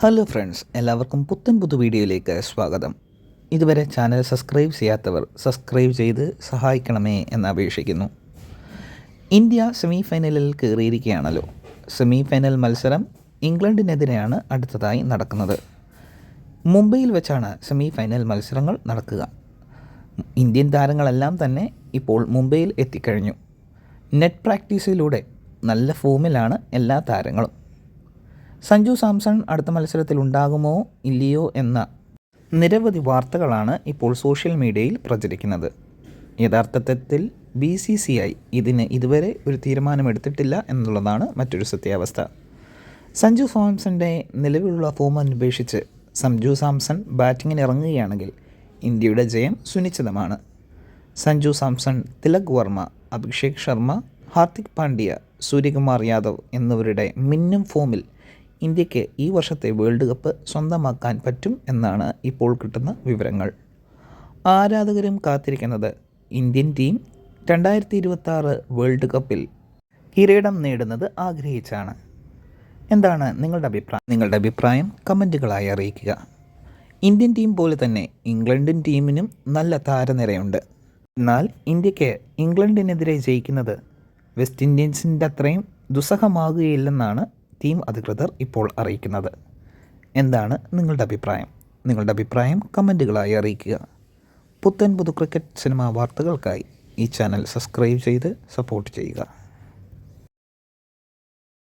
Hello friends, എല്ലാവർക്കും പുത്തൻ വീഡിയോയിലേക്ക് സ്വാഗതം. ഇതുവരെ ചാനൽ സബ്സ്ക്രൈബ് ചെയ്യാത്തവർ സബ്സ്ക്രൈബ് ചെയ്ത് സഹായിക്കണമേ എന്ന് അപേക്ഷിക്കുന്നു. ഇന്ത്യ സെമി ഫൈനലിൽ കയറിയിരിക്കുകയാണല്ലോ. സെമി ഫൈനൽ മത്സരം ഇംഗ്ലണ്ടിനെതിരെയാണ് അടുത്തതായി നടക്കുന്നത്. മുംബൈയിൽ വെച്ചാണ് സെമി ഫൈനൽ മത്സരങ്ങൾ നടക്കുക. ഇന്ത്യൻ താരങ്ങളെല്ലാം തന്നെ ഇപ്പോൾ മുംബൈയിൽ എത്തിക്കഴിഞ്ഞു. നെറ്റ് പ്രാക്ടീസിലൂടെ നല്ല ഫോമിലാണ് എല്ലാ താരങ്ങളും. സഞ്ജു സാംസൺ അടുത്ത മത്സരത്തിൽ ഉണ്ടാകുമോ ഇല്ലയോ എന്ന നിരവധി വാർത്തകളാണ് ഇപ്പോൾ സോഷ്യൽ മീഡിയയിൽ പ്രചരിക്കുന്നത്. യഥാർത്ഥത്തിൽ BCCI ഇതിന് ഇതുവരെ ഒരു തീരുമാനമെടുത്തിട്ടില്ല എന്നുള്ളതാണ് മറ്റൊരു സത്യാവസ്ഥ. സഞ്ജു സാംസൻ്റെ നിലവിലുള്ള ഫോം അപേക്ഷിച്ച് സഞ്ജു സാംസൺ ബാറ്റിങ്ങിന് ഇറങ്ങുകയാണെങ്കിൽ ഇന്ത്യയുടെ ജയം സുനിശ്ചിതമാണ്. സഞ്ജു സാംസൺ, തിലക് വർമ്മ, അഭിഷേക് ശർമ്മ, ഹാർദിക് പാണ്ഡ്യ, സൂര്യകുമാർ യാദവ് എന്നിവരുടെ മിന്നും ഫോമിൽ ഇന്ത്യക്ക് ഈ വർഷത്തെ വേൾഡ് കപ്പ് സ്വന്തമാക്കാൻ പറ്റും എന്നാണ് ഇപ്പോൾ കിട്ടുന്ന വിവരങ്ങൾ. ആരാധകരും കാത്തിരിക്കുന്നത് ഇന്ത്യൻ ടീം 2026 വേൾഡ് കപ്പിൽ കിരീടം നേടുന്നത് ആഗ്രഹിച്ചാണ്. എന്താണ് നിങ്ങളുടെ അഭിപ്രായം കമൻറ്റുകളായി അറിയിക്കുക. ഇന്ത്യൻ ടീം പോലെ തന്നെ ഇംഗ്ലണ്ടിൻ ടീമിനും നല്ല താരനിരയുണ്ട്. എന്നാൽ ഇന്ത്യക്ക് ഇംഗ്ലണ്ടിനെതിരെ ജയിക്കുന്നത് വെസ്റ്റ് ഇൻഡീസിൻ്റെ അത്രയും ദുസ്സഹമാകുകയില്ലെന്നാണ് ടീം അധികൃതർ ഇപ്പോൾ അറിയിക്കുന്നത്. എന്താണ് നിങ്ങളുടെ അഭിപ്രായം കമൻറ്റുകളായി അറിയിക്കുക. പുത്തൻ ക്രിക്കറ്റ് സിനിമാ വാർത്തകൾക്കായി ഈ ചാനൽ സബ്സ്ക്രൈബ് ചെയ്ത് സപ്പോർട്ട് ചെയ്യുക.